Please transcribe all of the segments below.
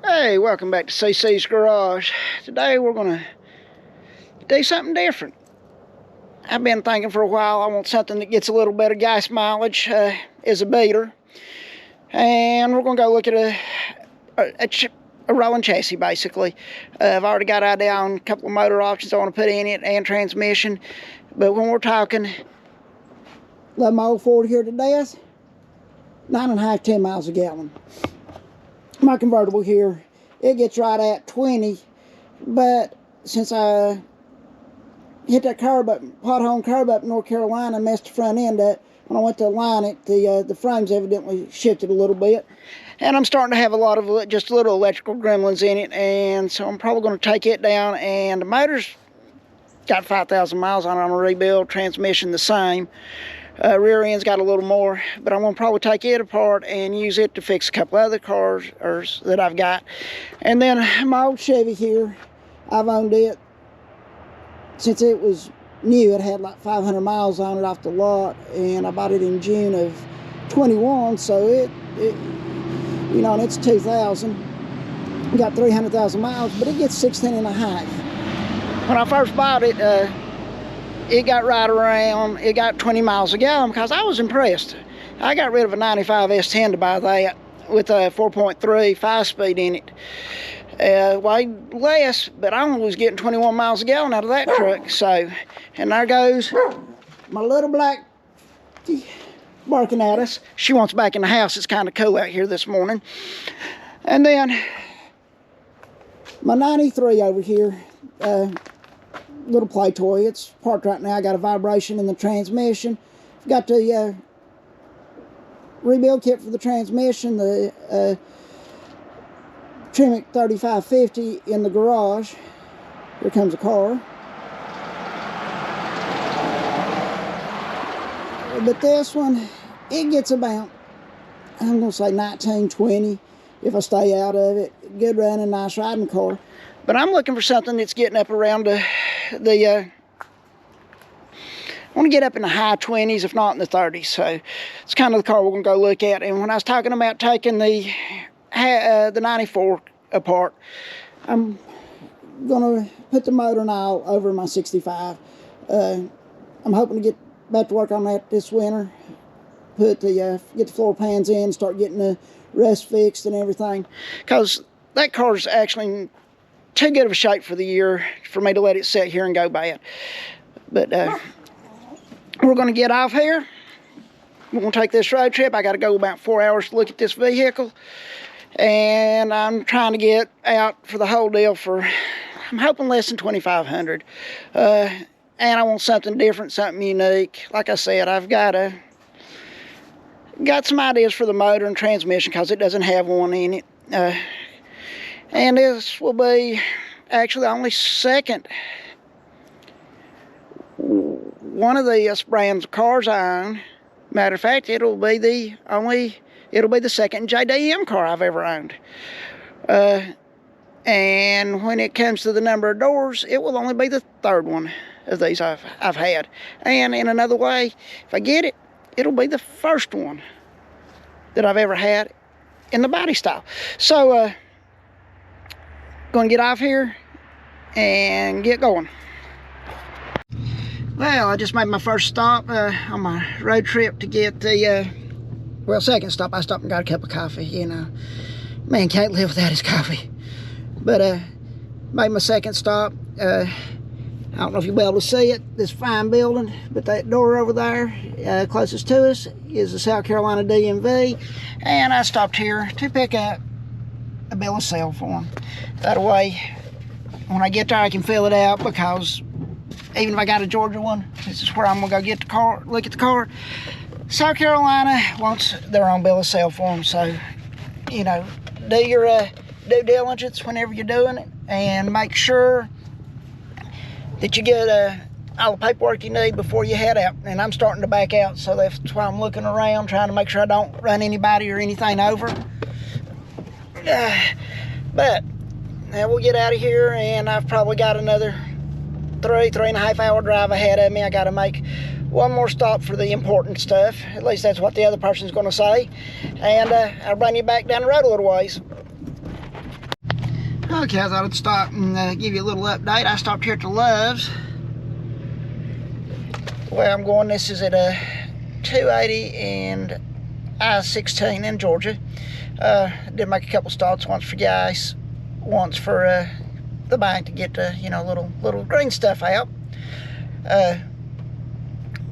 Hey, welcome back to CC's Garage. Today we're gonna do something different. I've been thinking for a while I want something that gets a little better gas mileage as a beater. And we're gonna go look at a rolling chassis basically. I've already got an idea on a couple of motor options I want to put in it and transmission. But when we're talking, love my old Ford here to death, 9.5, 10 miles a gallon. My convertible here, it gets right at 20, but since I hit that pothole curb up in North Carolina and messed the front end up, when I went to align it, the frames evidently shifted a little bit, and I'm starting to have a lot of just little electrical gremlins in it, and so I'm probably going to take it down. And the motor's got 5,000 miles on it on a rebuild, transmission the same. Rear end's got a little more, but I'm going to probably take it apart and use it to fix a couple other cars that I've got. And then my old Chevy here, I've owned it since it was new. It had like 500 miles on it off the lot, and I bought it in June of 21, so it you know, and it's 2000. Got 300,000 miles, but it gets 16.5. When I first bought it, it got right around, it got 20 miles a gallon because I was impressed. I got rid of a 95 S10 to buy that with a 4.3 5-speed in it. Weighed less, but I was getting 21 miles a gallon out of that truck. So, and there goes my little black barking at us. She wants back in the house. It's kind of cool out here this morning. And then my 93 over here, little play toy. It's parked right now. I got a vibration in the transmission. Got the rebuild kit for the transmission, the Tremec 3550 in the garage. Here comes a car. But this one, it gets about, I'm going to say 19, 20 if I stay out of it. Good running, nice riding car. But I'm looking for something that's getting up around I want to get up in the high 20s, if not in the 30s. So it's kind of the car we're going to go look at. And when I was talking about taking the 94 apart, I'm going to put the motor and all over my 65. I'm hoping to get back to work on that this winter. Get the floor pans in, start getting the rust fixed and everything. Because that car's actually too good of a shape for the year for me to let it sit here and go bad. But we're going to get off here. We're going to take this road trip. I got to go about 4 hours to look at this vehicle, and I'm trying to get out for the whole deal for, I'm hoping, less than $2,500. And I want something different, something unique. Like I said, I've got some ideas for the motor and transmission because it doesn't have one in it. And this will be actually the only second one of these brands of cars I own. Matter of fact, it'll be the second JDM car I've ever owned. And when it comes to the number of doors, it will only be the third one of these I've had. And in another way, if I get it, it'll be the first one that I've ever had in the body style. So, going to get off here and get going. Well, I just made my first stop on my road trip to get the, second stop. I stopped and got a cup of coffee, you know. Man, can't live without his coffee. But, made my second stop. I don't know if you'll be able to see it, this fine building, but that door over there, closest to us, is the South Carolina DMV. And I stopped here to pick up a bill of sale for them. That way, when I get there, I can fill it out, because even if I got a Georgia one, this is where I'm gonna go get the car, look at the car. South Carolina wants their own bill of sale for them, so, you know, do your due diligence whenever you're doing it, and make sure that you get all the paperwork you need before you head out. And I'm starting to back out, so that's why I'm looking around, trying to make sure I don't run anybody or anything over. But now we'll get out of here, and I've probably got another 3.5 hour drive ahead of me. I got to make one more stop for the important stuff. At least that's what the other person's going to say. And I'll bring you back down the road a little ways. Okay, I thought I'd stop and give you a little update. I stopped here at the Loves. Where I'm going, this is at a 280 and I-16 in Georgia. Did make a couple stops, once for gas, once for the bank to get the little green stuff out.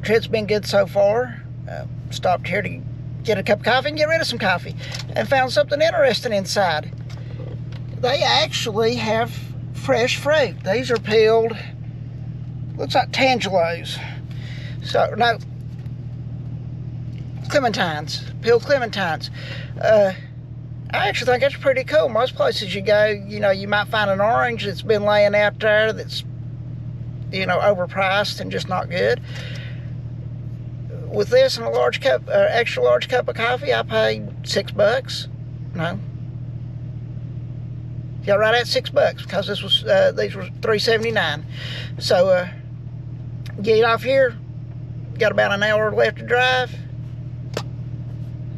Trip's been good so far. Stopped here to get a cup of coffee and get rid of some coffee, and found something interesting inside. They actually have fresh fruit. These are peeled, looks like tangelos. So, no, clementines, peeled clementines. I actually think that's pretty cool. Most places you go, you might find an orange that's been laying out there that's, overpriced and just not good. With this and a large cup, extra large cup of coffee, I paid $6. No. Yeah, right at $6 because this was these were $3.79. So get off here. Got about an hour left to drive.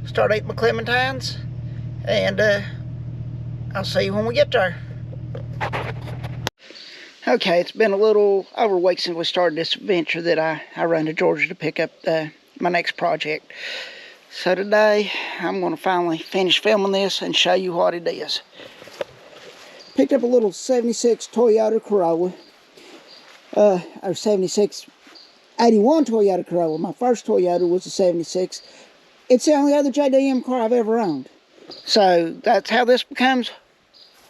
Start eating my clementines, and I'll see you when we get there. Okay, it's been a little over a week since we started this adventure that I run to Georgia to pick up my next project. So today I'm going to finally finish filming this and show you what it is. Picked up a little 76 Toyota Corolla, or 76 81 Toyota Corolla. My first Toyota was a 76. It's the only other JDM car I've ever owned. So that's how this becomes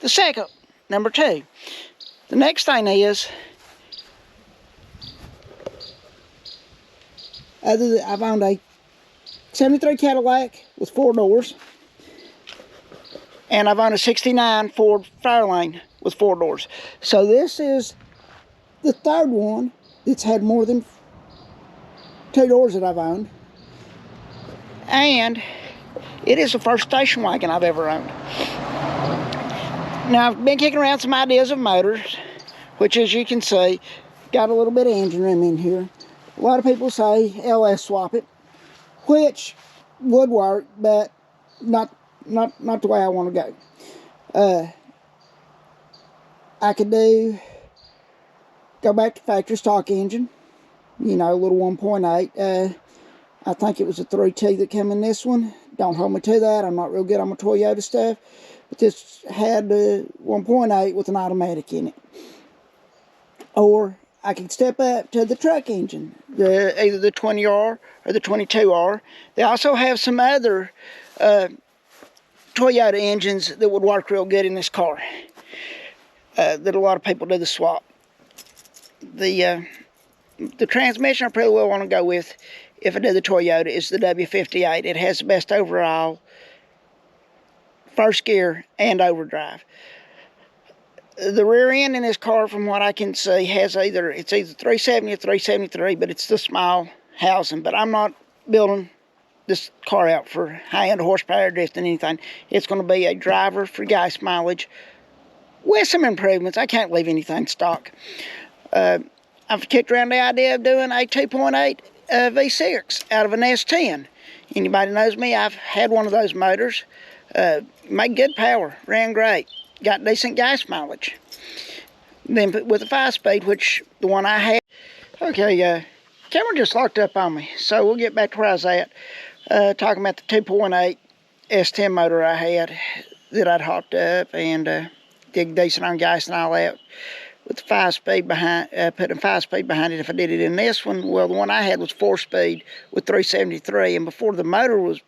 the second, number 2. The next thing is, I've owned a 73 Cadillac with 4 doors. And I've owned a 69 Ford Fairlane with 4 doors. So this is the third one that's had more than 2 doors that I've owned. And it is the first station wagon I've ever owned. Now, I've been kicking around some ideas of motors, which, as you can see, got a little bit of engine room in here. A lot of people say LS swap it, which would work, but not the way I want to go. I could go back to factory stock engine, a little 1.8. I think it was a 3T that came in this one. Don't hold me to that. I'm not real good on my Toyota stuff. But this had 1.8 with an automatic in it. Or I could step up to the truck engine, either the 20R or the 22R. They also have some other Toyota engines that would work real good in this car. That a lot of people do the swap. The transmission I probably will want to go with, if I do the Toyota, is the W58. It has the best overall first gear and overdrive. The rear end in this car, from what I can see, has either 370 or 373, but it's the small housing. But I'm not building this car out for high-end horsepower drifting anything. It's going to be a driver for gas mileage with some improvements. I can't leave anything stock. I've kicked around the idea of doing a 2.8 V6 out of an S10. Anybody knows me, I've had one of those motors. Made good power, ran great, got decent gas mileage. Then with a 5-speed, which the one I had. Okay, camera just locked up on me, so we'll get back to where I was at. Talking about the 2.8 S10 motor I had that I'd hopped up and did decent on gas and all that. With the 5-speed behind, putting 5-speed behind it. If I did it in this one, well, the one I had was 4-speed with 373, and before the motor was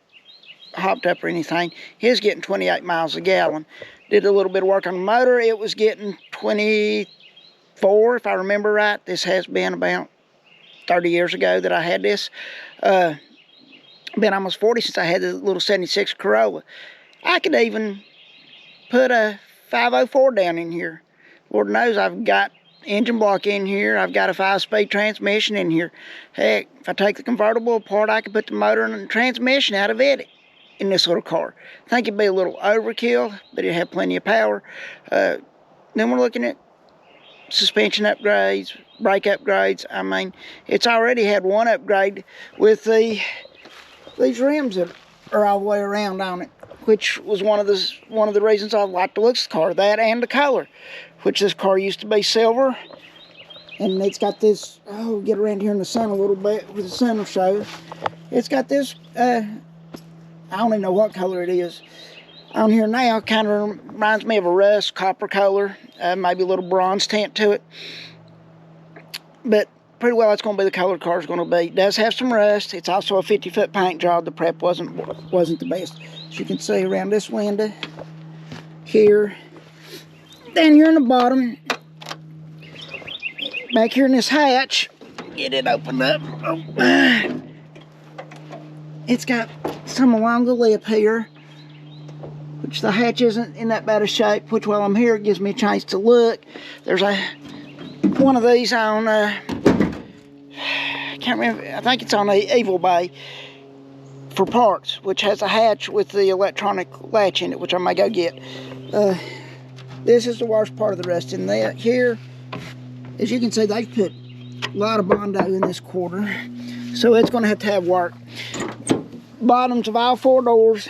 hopped up or anything, he was getting 28 miles a gallon. Did a little bit of work on the motor, it was getting 24, if I remember right. This has been about 30 years ago that I had this. Been almost 40 since I had the little 76 Corolla. I could even put a 504 down in here. Lord knows I've got engine block in here. I've got a 5-speed transmission in here. Heck, if I take the convertible apart, I could put the motor and the transmission out of it in this little car. I think it'd be a little overkill, but it'd have plenty of power. Then we're looking at suspension upgrades, brake upgrades. I mean, it's already had one upgrade with these rims that are all the way around on it. which was one of the reasons I liked the looks of the car. That and the color, which this car used to be silver, and it's got this. Oh, get around here in the sun a little bit, with the sun will show. It's got this. I don't even know what color it is on here now. Kind of reminds me of a rust copper color, maybe a little bronze tint to it, but pretty well that's going to be the color the car is going to be. It does have some rust. It's also a 50-foot paint job. The prep wasn't the best. As you can see around this window here, down here in the bottom, back here in this hatch, get it opened up. It's got some along the lip here, which the hatch isn't in that bad a shape, which while I'm here it gives me a chance to look. There's one of these on I can't remember, I think it's on the Evil Bay for parts, which has a hatch with the electronic latch in it, which I may go get. This is the worst part of the rust in there. Here, as you can see, they put a lot of Bondo in this quarter, so it's going to have work. Bottoms of all 4 doors,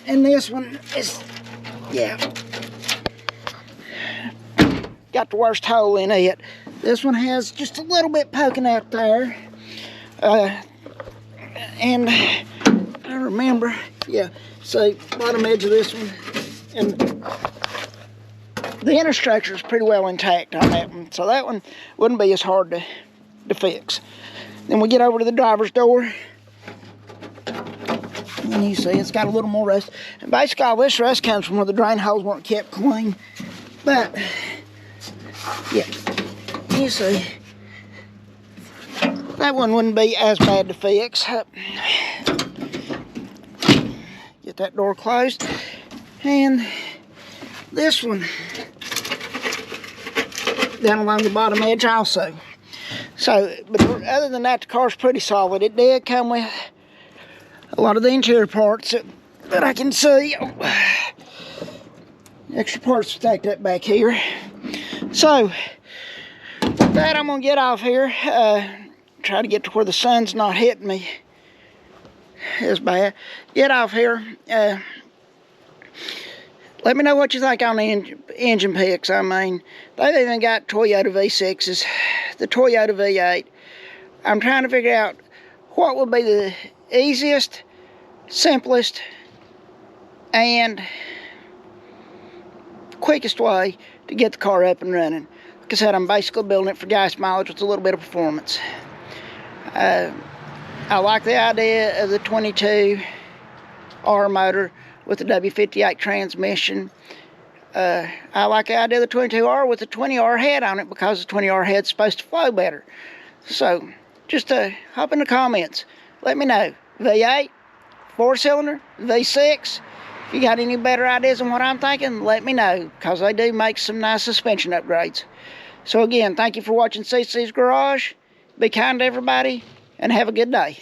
and this one is, yeah, got the worst hole in it. This one has just a little bit poking out there. And I remember, yeah, see, bottom edge of this one, and the inner structure is pretty well intact on that one, so that one wouldn't be as hard to fix. Then we get over to the driver's door, and you see it's got a little more rust. And basically all this rust comes from where the drain holes weren't kept clean. But, yeah, you see, that one wouldn't be as bad to fix. Get that door closed. And this one, down along the bottom edge also. So, but other than that, the car's pretty solid. It did come with a lot of the interior parts that I can see. Extra parts stacked up back here. So, with that, I'm going to get off here. Try to get to where the sun's not hitting me as bad. Get off here. Let me know what you think on the engine picks. I mean, they've even got Toyota V6s, the Toyota V8. I'm trying to figure out what would be the easiest, simplest, and quickest way to get the car up and running. Like I said, I'm basically building it for gas mileage with a little bit of performance. I like the idea of the 22R motor with the W58 transmission. I like the idea of the 22R with the 20R head on it, because the 20R head's supposed to flow better. So, just hop in the comments. Let me know. V8, 4-cylinder, V6. If you got any better ideas than what I'm thinking, let me know, because they do make some nice suspension upgrades. So again, thank you for watching CC's Garage. Be kind to everybody, and have a good day.